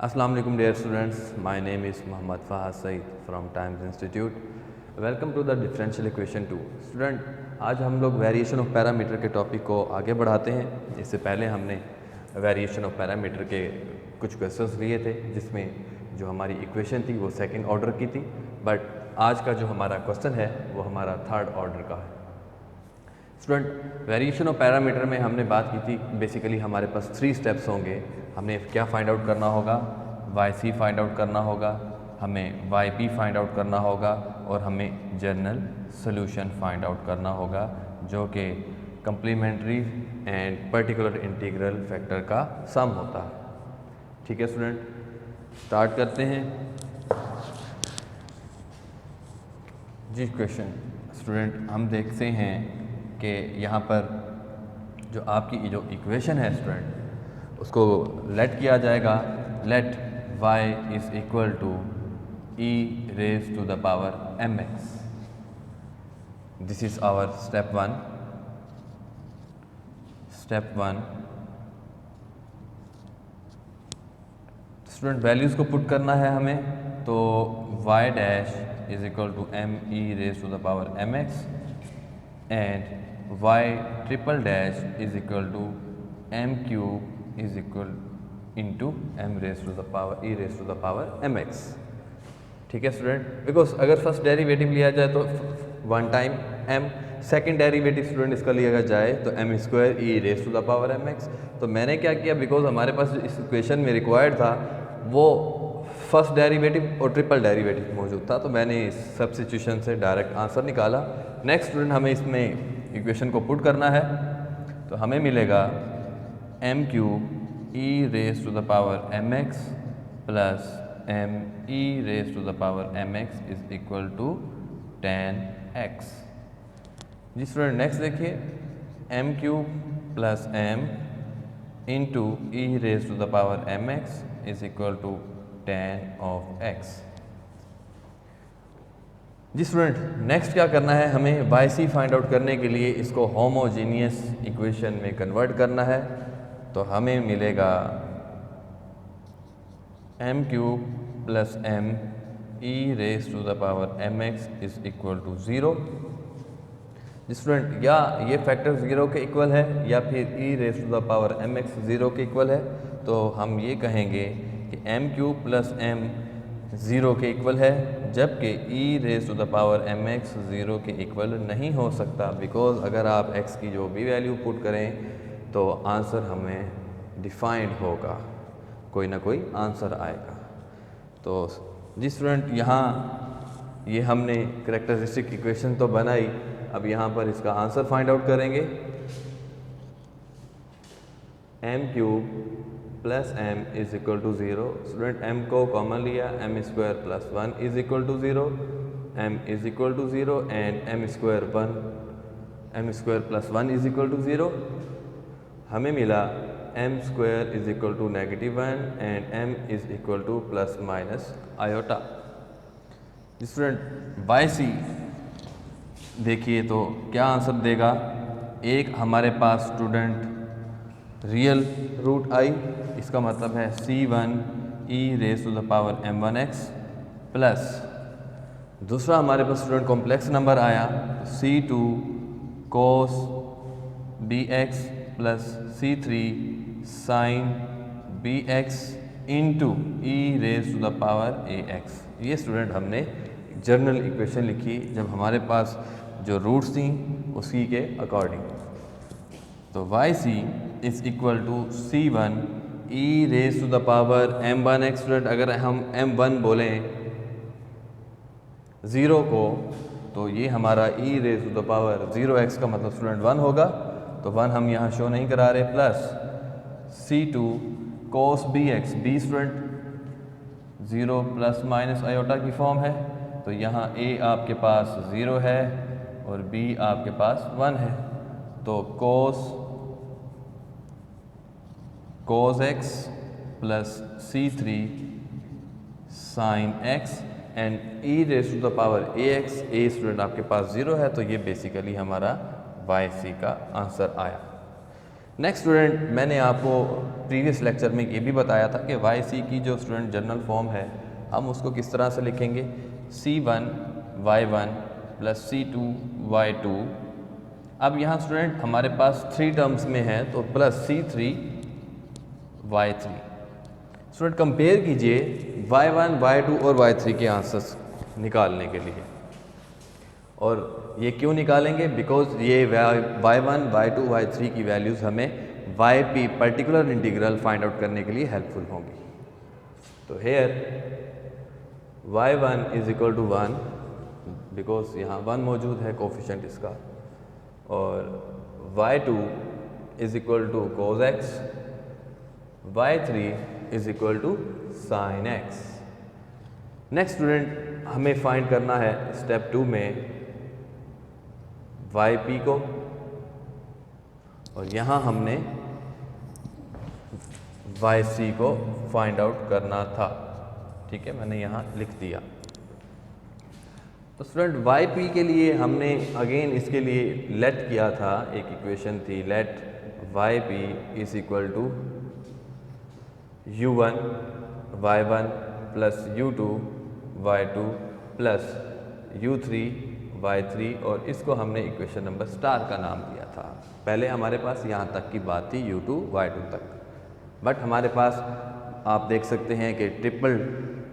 Assalamu alaikum dear students, my name is Muhammad Fahad Saeed from Times Institute. Welcome to the differential equation 2. Student, आज हम लोग variation of parameter के topic को आगे बढ़ाते हैं। इससे पहले हमने वेरिएशन ऑफ पैरामीटर के कुछ क्वेश्चंस लिए थे जिसमें जो हमारी इक्वेशन थी वो सेकंड ऑर्डर की थी, बट आज का जो हमारा क्वेश्चन है वो हमारा थर्ड ऑर्डर का है। स्टूडेंट, वेरिएशन ऑफ पैरामीटर में हमने बात की थी, बेसिकली हमारे पास 3 स्टेप्स होंगे। हमें क्या फाइंड आउट करना होगा, YC फाइंड आउट करना होगा, हमें YP फाइंड आउट करना होगा और हमें जनरल सोल्यूशन फाइंड आउट करना होगा जो कि complementary and particular integral factor का सम होता है। ठीक है स्टूडेंट, स्टार्ट करते हैं जी क्वेश्चन। स्टूडेंट, हम देखते हैं कि यहाँ पर जो आपकी जो इक्वेशन है स्टूडेंट, उसको लेट किया जाएगा। Let y is equal to e raise to the power mx। This is our step 1। Student, values को पुट करना है हमें, तो y dash is equal to m e raise to the power mx and y triple dash is equal to m cube is equal into m raise to the power e raise to the power mx। ठीक है student, because अगर first derivative लिया जाए तो one time m, second derivative student इसका लिया जाए तो m square e raise to the power mx। तो मैंने क्या किया, बिकॉज हमारे पास इस इक्वेशन में रिक्वायर्ड था वो फर्स्ट डेरिवेटिव और ट्रिपल डेरिवेटिव मौजूद था, तो मैंने इस सब्स्टिट्यूशन से डायरेक्ट आंसर निकाला। नेक्स्ट स्टूडेंट, हमें इसमें इक्वेशन को पुट करना है, तो हमें मिलेगा m cube e raise to the power mx plus m e raise to the power mx is equal to 10x। जी स्टूडेंट, नेक्स्ट देखिए, m cube plus m into e raise to the power mx is equal to 10 of x। जी student, next क्या करना है, हमें YC find out करने के लिए इसको होमोजीनियस इक्वेशन में कन्वर्ट करना है, तो हमें मिलेगा m cube plus m e raise to the power mx is equal to 0। Student, या ये फैक्टर 0 के इक्वल है या फिर e raise to the power mx 0 के इक्वल है, तो हम ये कहेंगे कि m क्यूब प्लस m 0 के इक्वल है, जबकि e raise to the power mx 0 के इक्वल नहीं हो सकता, बिकॉज अगर आप x की जो भी वैल्यू पुट करें तो आंसर हमें डिफाइंड होगा, कोई ना कोई आंसर आएगा। तो जी स्टूडेंट, यहाँ ये हमने कैरेक्टरिस्टिक इक्वेशन तो बनाई, अब यहाँ पर इसका आंसर फाइंड आउट करेंगे। m cube plus m is equal to 0। Student, m को कॉमन लिया, m square plus 1 is equal to 0, m is equal to 0 and m square plus 1 is equal to 0। हमें मिला m square is equal to -1 and m is equal to plus minus iota. Student, YC देखिए तो क्या answer देगा। एक हमारे पास student real root आई, इसका मतलब है C1 e raise to the power m1x plus दूसरा हमारे पास स्टूडेंट कॉम्प्लेक्स नंबर आया C2 cos bx plus C3 sin bx into e raise to the power ax। ये स्टूडेंट हमने जनरल इक्वेशन लिखी जब हमारे पास जो रूट्स थी उसी के अकॉर्डिंग। तो YC is equal to C1 e raise to the power m1x। Student, अगर हम m1 बोलें 0 को, तो ये हमारा e raise to the power 0x का मतलब स्टूडेंट 1 होगा, तो 1 हम यहाँ शो नहीं करा रहे, plus C2 cos bx, b student 0 plus minus iota की फॉर्म है, तो यहाँ a आपके पास 0 है और b आपके पास 1 है, तो cos x plus C3 sin x and e raise to the power ax। a student आपके पास 0 है, तो ये बेसिकली हमारा YC का आंसर आया। नेक्स्ट स्टूडेंट, मैंने आपको प्रीवियस लेक्चर में ये भी बताया था कि वाई सी की जो स्टूडेंट जनरल फॉर्म है हम उसको किस तरह से लिखेंगे, C1 y1 plus C2 y2। अब यहाँ स्टूडेंट हमारे पास 3 टर्म्स में है तो plus C3 y3। Student compare कीजिए y1 y2 और y3 के आंसर्स निकालने के लिए। और ये क्यों निकालेंगे, बिकॉज ये y1 y2 y3 की वैल्यूज़ हमें yp particular integral find out करने के लिए हेल्पफुल होंगी। तो here y1 is equal to 1 because यहाँ 1 मौजूद है कोफिशेंट इसका, और y2 is equal to cos x, y3 is equal to sin x। Next student, हमें फाइंड करना है स्टेप 2 में yp को, और यहाँ हमने yc को फाइंड आउट करना था। ठीक है, मैंने यहाँ लिख दिया। तो स्टूडेंट yp के लिए हमने अगेन इसके लिए लेट किया था, एक इक्वेशन थी let yp is equal to u1 y1 plus u2 y2 plus u3 y3, और इसको हमने इक्वेशन नंबर स्टार का नाम दिया था। पहले हमारे पास यहाँ तक की बात थी u2 y2 तक, बट हमारे पास आप देख सकते हैं कि ट्रिपल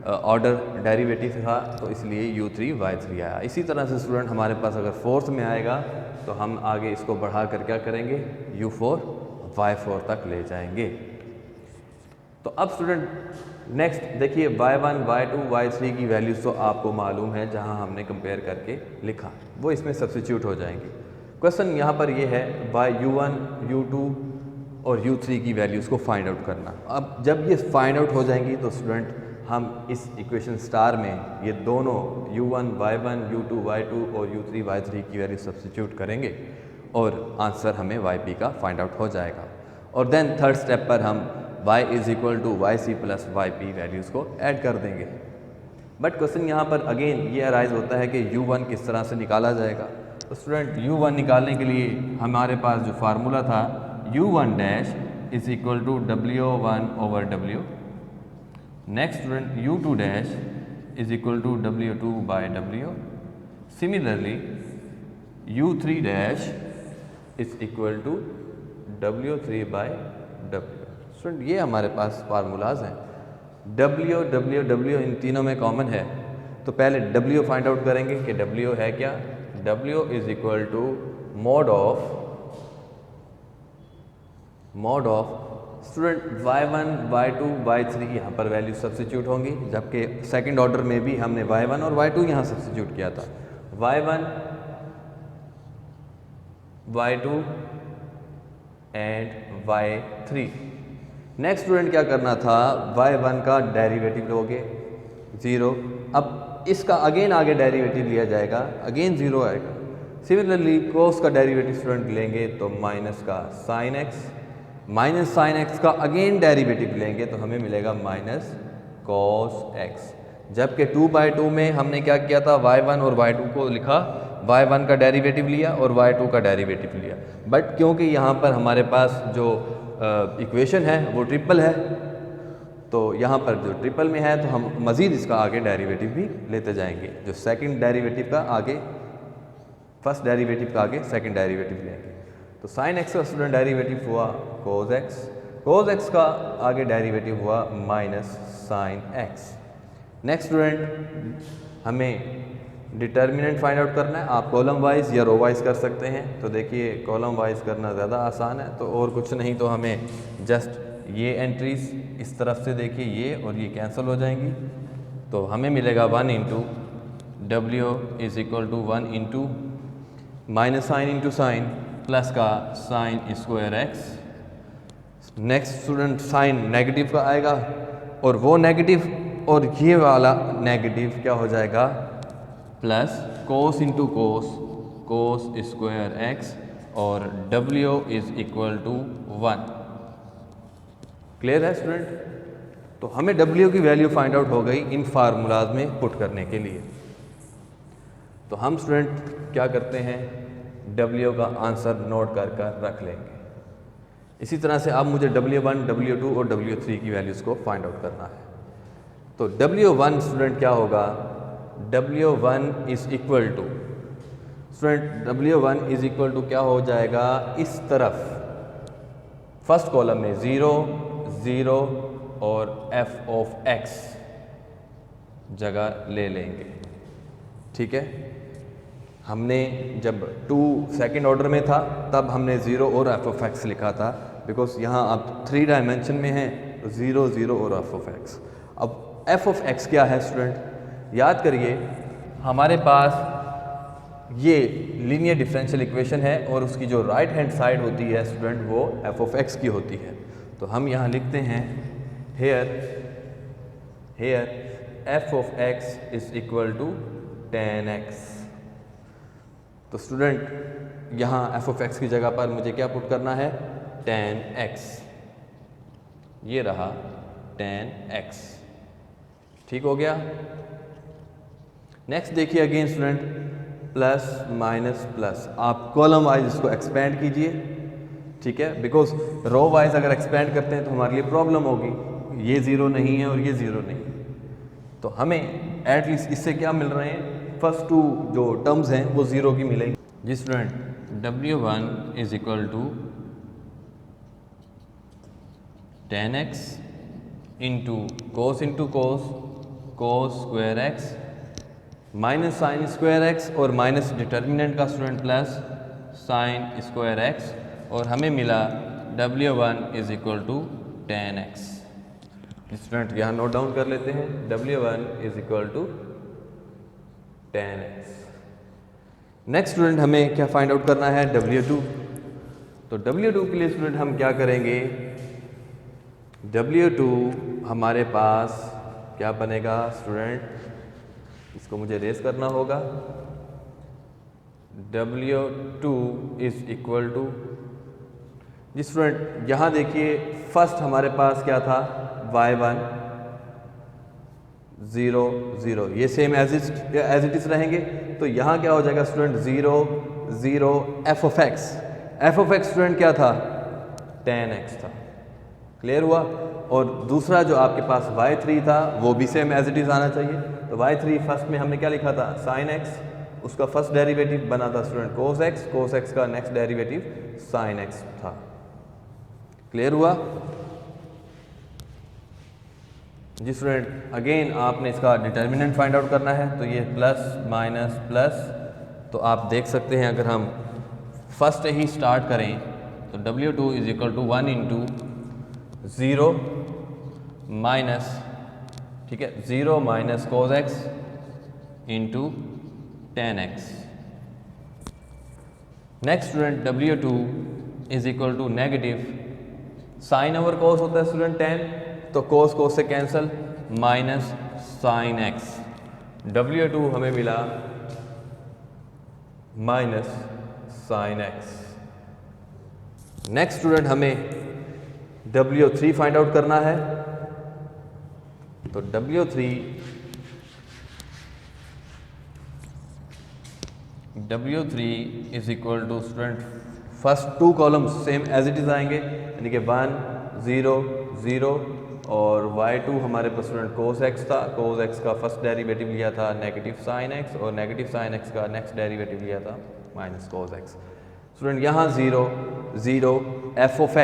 ऑर्डर डेरिवेटिव था तो इसलिए u3 y3 आया। इसी तरह से स्टूडेंट हमारे पास अगर फोर्थ में आएगा तो हम आगे इसको बढ़ा कर क्या करेंगे, u4 y4 तक ले जाएंगे। तो अब स्टूडेंट नेक्स्ट देखिए y1 y2 y3 की वैल्यूज़ तो आपको मालूम है, जहां हमने कंपेयर करके लिखा वो इसमें सब्स्टिट्यूट हो जाएंगे। क्वेश्चन यहाँ पर ये है u1 u2 और u3 की वैल्यूज़ को फाइंड आउट करना। अब जब ये फाइंड आउट हो जाएंगी तो स्टूडेंट हम इस इक्वेशन स्टार में ये दोनों u1 y1 u2 y2 और u3 y3 की वैल्यू सब्स्टिट्यूट करेंगे और आंसर हमें yp का फाइंड आउट हो जाएगा। और देन थर्ड स्टेप पर हम y is equal to yc plus yp values को ऐड कर देंगे। बट क्वेश्चन यहाँ पर अगेन ये अराइज होता है कि u1 किस तरह से निकाला जाएगा। तो स्टूडेंट u1 निकालने के लिए हमारे पास जो फार्मूला था u1 dash is equal to w1 over w। Next student u2 dash is equal to w2 by w। Similarly u3 dash is equal to w3 by w। Student ये हमारे पास formulas हैं, w इन तीनों में common है। तो पहले w find out करेंगे कि w है क्या, w is equal to mod of student y1 y2 y3 यहाँ पर वैल्यू सब्स्टिट्यूट होंगी, जबकि सेकंड ऑर्डर में भी हमने y1 और y2 यहाँ सब्स्टिट्यूट किया था। y1 y2 and y3। Next student क्या करना था, y1 का डेरिवेटिव लोगे 0। अब इसका अगेन आगे डेरिवेटिव लिया जाएगा, अगेन 0 आएगा। सिमिलरली कोस का डेरिवेटिव स्टूडेंट लेंगे तो माइनस का sine x, minus sine x का अगेन डेरिवेटिव लेंगे तो हमें मिलेगा माइनस कॉस एक्स। जबकि 2/2 में हमने क्या किया था, y1 और y2 को लिखा, y1 का डेरिवेटिव लिया और y2 का डेरिवेटिव लिया। बट क्योंकि यहाँ पर हमारे पास जो इक्वेशन है वो ट्रिपल है, तो यहाँ पर जो ट्रिपल में है तो हम मज़ीद इसका आगे डेरिवेटिव भी लेते जाएंगे। जो सेकंड डेरिवेटिव का आगे फर्स्ट डेरिवेटिव का आगे सेकंड डेरिवेटिव लेंगे। तो साइन एक्स का स्टूडेंट डेरिवेटिव हुआ कोस एक्स, कोस एक्स का आगे डेरिवेटिव हुआ minus sine x. Next student हमें डिटर्मिनेंट फाइंड आउट करना है। आप कॉलम वाइज या रो वाइज कर सकते हैं। तो देखिए कॉलम वाइज करना ज़्यादा आसान है, तो और कुछ नहीं तो हमें जस्ट ये एंट्रीज इस तरफ से देखिए ये और ये कैंसिल हो जाएंगी। तो हमें मिलेगा 1 into W is equal to 1 into minus sine into sine plus का sine square x. Next student sine negative का आएगा और वो नेगेटिव और ये वाला नेगेटिव क्या हो जाएगा, plus cos into cos, cos square x और w is equal to 1। Clear है स्टूडेंट? तो हमें w की वैल्यू फाइंड आउट हो गई इन फार्मूलाज में पुट करने के लिए। तो हम स्टूडेंट क्या करते हैं, w का आंसर नोट कर रख लेंगे। इसी तरह से अब मुझे W1, W2 और W3 की वैल्यूज़ को फाइंड आउट करना है। तो W1 स्टूडेंट क्या होगा, W1 is equal to student W1 is equal to क्या हो जाएगा, इस तरफ फर्स्ट कॉलम में 0, 0 और f ऑफ x जगह ले लेंगे। ठीक है, हमने जब 2 सेकेंड ऑर्डर में था तब हमने 0 और f ऑफ x लिखा था, बिकॉज यहाँ आप 3 डायमेंशन में हैं, 0, 0 और f ऑफ x। अब f ऑफ x क्या है स्टूडेंट, याद करिए हमारे पास ये लीनियर डिफरेंशियल इक्वेशन है और उसकी जो राइट हैंड साइड होती है स्टूडेंट वो f ऑफ x की होती है। तो हम यहाँ लिखते हैं here f of x is equal to tan x। तो स्टूडेंट यहाँ f ऑफ x की जगह पर मुझे क्या पुट करना है, tan x। ये रहा tan x, ठीक हो गया। नेक्स्ट देखिए again student, plus minus plus, आप कॉलम वाइज इसको एक्सपेंड कीजिए। ठीक है, बिकॉज रो वाइज अगर एक्सपेंड करते हैं तो हमारे लिए प्रॉब्लम होगी, ये 0 नहीं है और ये 0 नहीं है। तो हमें एटलीस्ट इससे क्या मिल रहे हैं, फर्स्ट 2 जो टर्म्स हैं वो 0 की मिलेंगी। जी student, W1 is equal to tan x into cos square x minus sine square x और माइनस डिटर्मिनेंट का student plus sine square x, और हमें मिला W1 is equal to tan x। Student यहाँ नोट डाउन कर लेते हैं, W1 is equal to tan x। Next student हमें क्या फाइंड आउट करना है, W2। तो W2 के लिए स्टूडेंट हम क्या करेंगे, W2 हमारे पास क्या बनेगा स्टूडेंट, इसको मुझे रेस करना होगा। W2 इज इक्वल टू, जी स्टूडेंट यहाँ देखिए फर्स्ट हमारे पास क्या था, y1 0, 0, ये सेम एज इट इज रहेंगे। तो यहाँ क्या हो जाएगा student, 0, 0 f of x student क्या था, tan x था। क्लियर हुआ। और दूसरा जो आपके पास y3 था वो भी सेम एज इट इज आना चाहिए। तो y3 फर्स्ट में हमने क्या लिखा था, sin x, उसका फर्स्ट डेरिवेटिव बना था स्टूडेंट cos x का नेक्स्ट डेरिवेटिव sin x था। क्लियर हुआ। जी स्टूडेंट, अगेन आपने इसका डिटर्मिनेंट फाइंड आउट करना है। तो ये प्लस माइनस प्लस, तो आप देख सकते हैं अगर हम फर्स्ट ही स्टार्ट करें तो W2 is equal to 1 into 0 minus, ठीक है, 0 minus cos x into tan x। Next student W2 is equal to negative sine over cos होता है स्टूडेंट tan, तो cos से cancel, minus sine x। W2 हमें मिला minus sine x। Next student हमें W3 find out करना है। तो W3 is equal to student first 2 columns same as it is आएंगे, यानी कि 1, 0, 0 और y2 हमारे पास स्टूडेंट cos x था, cos x का फर्स्ट डेरिवेटिव लिया था नेगेटिव साइन x और नेगेटिव साइन x का नेक्स्ट डेरिवेटिव लिया था माइनस cos x। स्टूडेंट यहाँ 0, 0 f of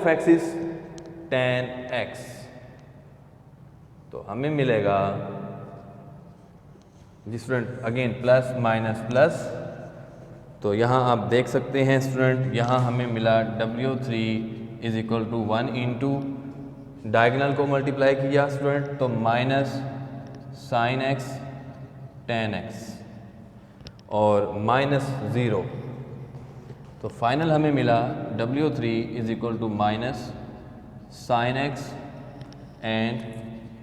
x is tan x। तो हमें मिलेगा जी student again plus minus plus, तो यहाँ आप देख सकते हैं स्टूडेंट यहाँ हमें मिला W3 is equal to 1 into diagonal को मल्टीप्लाई किया स्टूडेंट, तो minus sine x tan x और माइनस 0। तो फाइनल हमें मिला W3 is equal to minus sine x and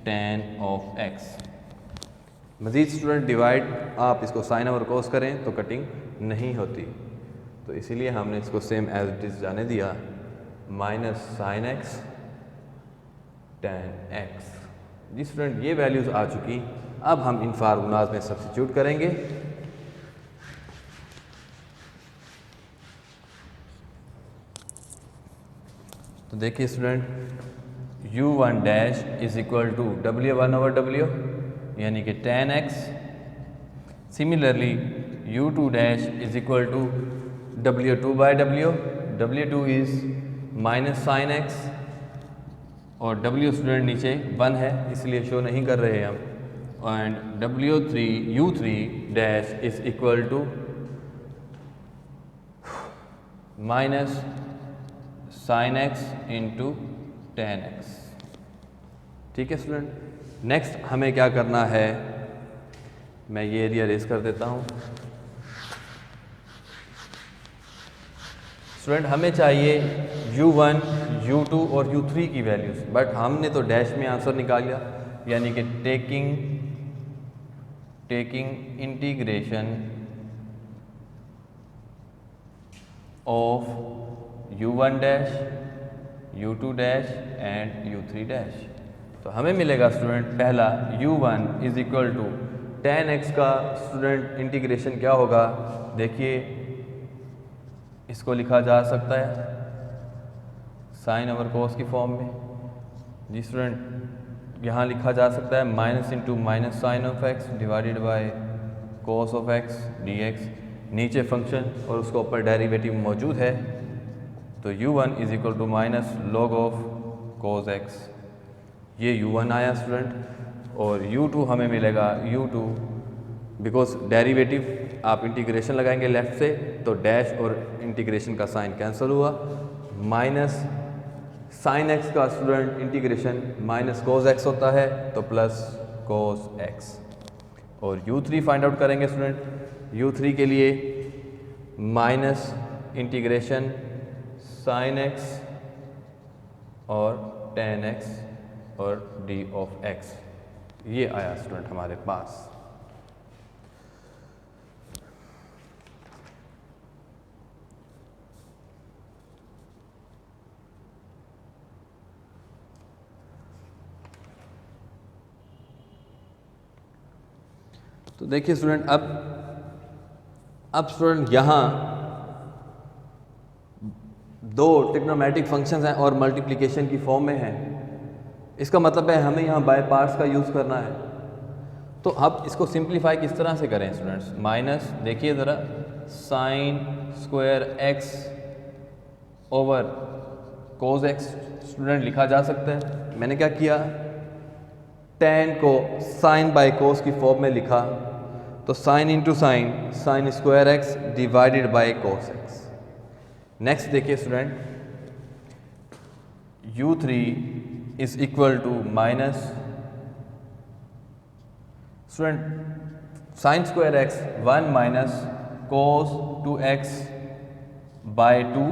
tan of x। मज़ीद स्टूडेंट डिवाइड आप इसको साइन और कोस करें तो कटिंग नहीं होती, तो इसीलिए हमने इसको सेम एज इट इज़ जाने दिया, minus sine x tan x। जी स्टूडेंट, ये वैल्यूज़ आ चुकी, अब हम इन फार्मूलाज में सब्स्टिट्यूट करेंगे। तो देखिए student, u1 dash is equal to W1/W यानी कि tan x। Similarly u2 dash is equal to W2/W, W2 is minus sine x और W स्टूडेंट नीचे 1 है इसलिए शो नहीं कर रहे हम। And u3 dash is equal to minus sine x into tan x। ठीक है स्टूडेंट, नेक्स्ट हमें क्या करना है, मैं ये एरिया रेज कर देता हूँ। स्टूडेंट हमें चाहिए u1, u2 और u3 की वैल्यूज, बट हमने तो डैश में आंसर निकाल लिया, यानी कि taking integration of u1 dash, u2 dash and u3 dash. तो हमें मिलेगा स्टूडेंट पहला u1 is equal to tan x का स्टूडेंट इंटीग्रेशन क्या होगा, देखिए इसको लिखा जा सकता है साइन ओवर कोस की फॉर्म में। जी स्टूडेंट, यहाँ लिखा जा सकता है minus into minus sine of x divided by cos of x dx। नीचे फंक्शन और उसके ऊपर डेरिवेटिव मौजूद है, तो u1 is equal to minus log of cos x। ये u1 आया स्टूडेंट। और u2 हमें मिलेगा u2, बिकॉज डेरिवेटिव आप इंटीग्रेशन लगाएंगे लेफ्ट से तो डैश और इंटीग्रेशन का साइन कैंसिल हुआ, माइनस साइन x का student integration minus cos x होता है तो प्लस कोस x। और u3 फाइंड आउट करेंगे स्टूडेंट। u3 के लिए माइनस इंटीग्रेशन साइन x और tan x और d ऑफ x, ये आया स्टूडेंट हमारे पास। तो देखिए स्टूडेंट, अब स्टूडेंट यहाँ दो ट्रिग्नोमेट्रिक फंक्शंस हैं और मल्टीप्लिकेशन की फॉर्म में हैं। इसका मतलब है हमें यहाँ बाय पार्ट्स का यूज़ करना है। तो अब इसको सिंप्लीफाई किस तरह से करें स्टूडेंट्स, माइनस देखिए ज़रा साइन स्क्वायर x ओवर कोस x स्टूडेंट लिखा जा सकता है। मैंने क्या किया, tan को साइन बाय कोस की फॉर्म में लिखा, तो sine into sine, sine square x divided by cos x। Next देखिए student, u3 is equal to minus student sine square x 1 minus cos 2x by 2,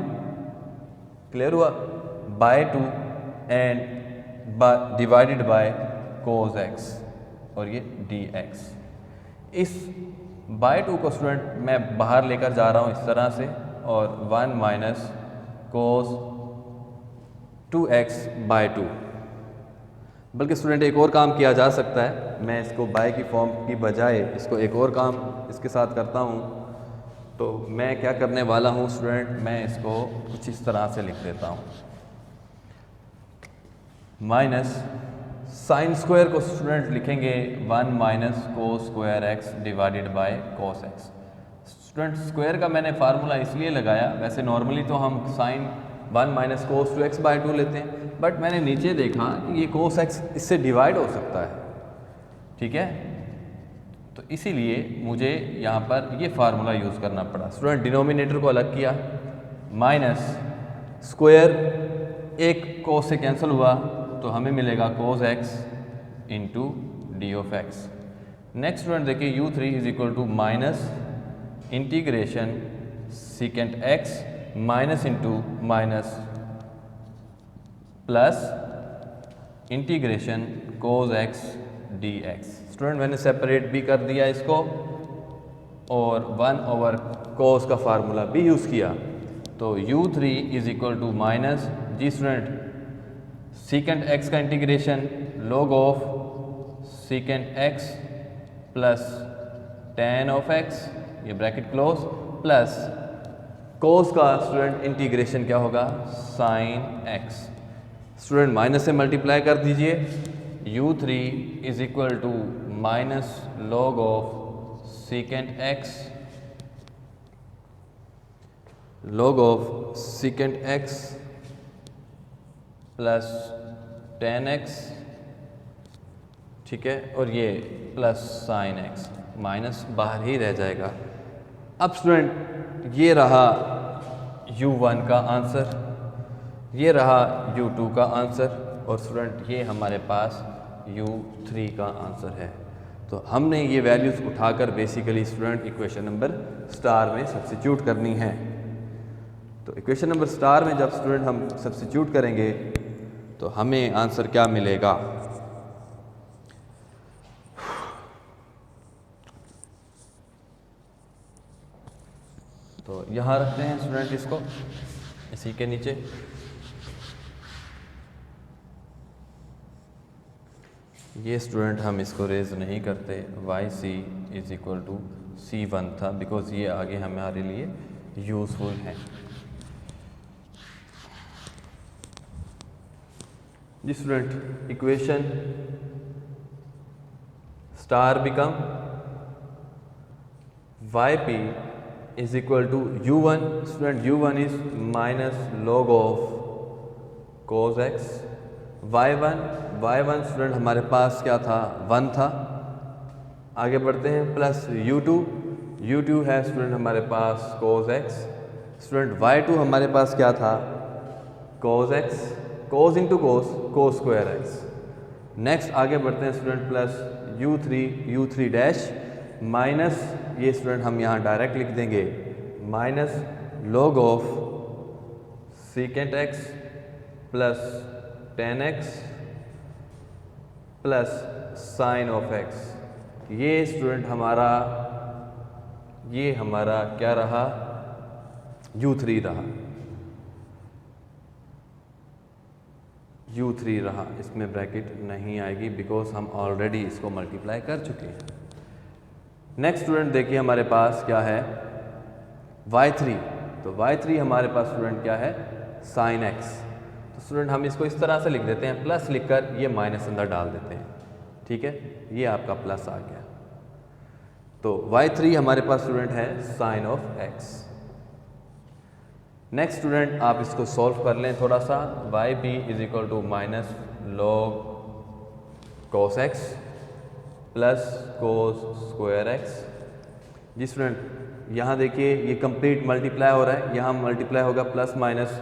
clear हुआ, by 2 and divided by cos x और ये dx। इस bye 2 को student मैं बाहर लेकर जा रहा हूँ इस तरह से, और 1 माइनस कोस 2x बाय 2। बल्कि स्टूडेंट एक और काम किया जा सकता है, मैं इसको बाय की फॉर्म की बजाय इसको एक और काम इसके साथ करता हूँ। तो मैं क्या करने वाला हूँ स्टूडेंट, मैं इसको कुछ इस तरह से लिख देता हूँ, माइनस साइन स्क्वायर को स्टूडेंट लिखेंगे 1 minus cos square x divided by cos x। Student square का मैंने फार्मूला इसलिए लगाया, वैसे नॉर्मली तो हम sign 1 minus cos 2x by 2 लेते हैं, बट मैंने नीचे देखा कि ये कोस x इससे डिवाइड हो सकता है, ठीक है, तो इसीलिए मुझे यहाँ पर ये फार्मूला यूज़ करना पड़ा। स्टूडेंट डिनोमिनेटर को अलग किया, माइनस स्क्वायर एक कोस से कैंसिल हुआ तो हमें मिलेगा cos x into d of x। Next student देखिए u3 is equal to minus integration secant x minus into minus plus integration cos x dx। Student मैंने सेपरेट भी कर दिया इसको और 1 ओवर कोस का फार्मूला भी यूज़ किया, तो u3 is equal to minus, जी स्टूडेंट, सीकेंट x का integration log of secant x plus tan of x, ये ब्रैकेट क्लोज, प्लस कोस का स्टूडेंट इंटीग्रेशन क्या होगा, साइन x। स्टूडेंट माइनस से मल्टीप्लाई कर दीजिए, u3 is equal to minus log of secant x, log of secant x plus tan x, ठीक है, और ये प्लस sin x, माइनस बाहर ही रह जाएगा। अब स्टूडेंट ये रहा u1 का आंसर, ये रहा u2 का आंसर, और स्टूडेंट ये हमारे पास u3 का आंसर है। तो हमने ये वैल्यूज़ उठाकर basically student equation number star में सब्स्टिट्यूट करनी है। तो इक्वेशन नंबर स्टार में जब स्टूडेंट हम सब्स्टिट्यूट करेंगे तो हमें आंसर क्या मिलेगा? तो यहाँ रखते हैं स्टूडेंट इसको इसी के नीचे। ये स्टूडेंट हम इसको रेज नहीं करते, yc is equal to c1 था, बिकॉज ये आगे हमारे लिए यूजफुल है। जी student, equation star become yp is equal to u1, student u1 is minus log of cos x, y1 student हमारे पास क्या था, 1 था। आगे बढ़ते हैं, प्लस u2 है स्टूडेंट हमारे पास cos x, स्टूडेंट y2 हमारे पास क्या था, cos x, cos into cos square x। Next आगे बढ़ते हैं student, plus u3 dash minus, ये स्टूडेंट हम यहाँ डायरेक्ट लिख देंगे, minus log of secant x plus tan x plus sign of x। ये स्टूडेंट हमारा क्या रहा, u3 रहा, u3 रहा, इसमें ब्रैकेट नहीं आएगी बिकॉज हम ऑलरेडी इसको मल्टीप्लाई कर चुके हैं। नेक्स्ट स्टूडेंट देखिए हमारे पास क्या है, y3, तो y3 हमारे पास स्टूडेंट क्या है, sin x। तो स्टूडेंट हम इसको इस तरह से लिख देते हैं, प्लस लिखकर ये माइनस अंदर डाल देते हैं, ठीक है, ये आपका प्लस आ गया। तो y3 हमारे पास स्टूडेंट है sin of x। Next student आप इसको सॉल्व कर लें थोड़ा सा, yp is equal to minus log cos x plus cos square x। जी स्टूडेंट यहाँ देखिए ये कंप्लीट मल्टीप्लाई हो रहा है, यहाँ मल्टीप्लाई होगा प्लस माइनस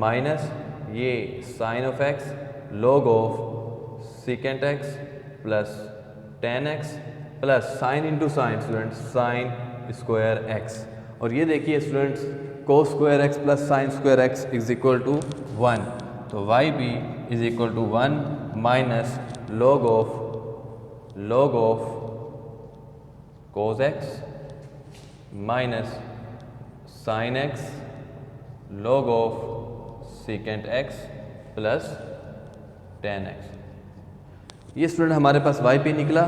माइनस, ये sine of x log of secant x plus tan x plus sine into sine student sine square x। और ये देखिए students cos square x plus sine square x is equal to 1, तो yp is equal to 1 minus log ऑफ cos x minus sine x log of secant x plus tan x। ये student हमारे पास yp निकला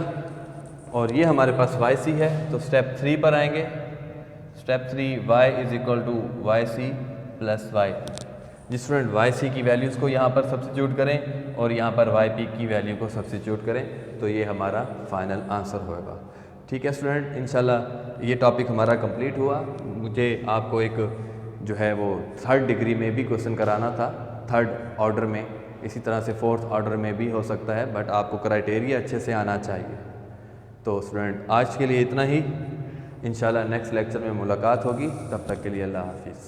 और ये हमारे पास yc है। तो स्टेप 3 पर आएंगे, step 3 y is equal to yc plus y। जिस स्टूडेंट yc की वैल्यूज़ को यहाँ पर सब्स्टिट्यूट करें और यहाँ पर yp की वैल्यू को सब्स्टिट्यूट करें तो ये हमारा फाइनल आंसर होगा। ठीक है स्टूडेंट, इंशाल्लाह ये टॉपिक हमारा कंप्लीट हुआ। मुझे आपको एक जो है वो 3rd डिग्री में भी क्वेश्चन कराना था, 3rd ऑर्डर में, इसी तरह से 4th ऑर्डर में भी हो सकता है, बट आपको क्राइटेरिया अच्छे से आना चाहिए। तो स्टूडेंट आज के लिए इतना ही, इंशाल्लाह नेक्स्ट लेक्चर में मुलाकात होगी, तब तक के लिए अल्लाह हाफिज़।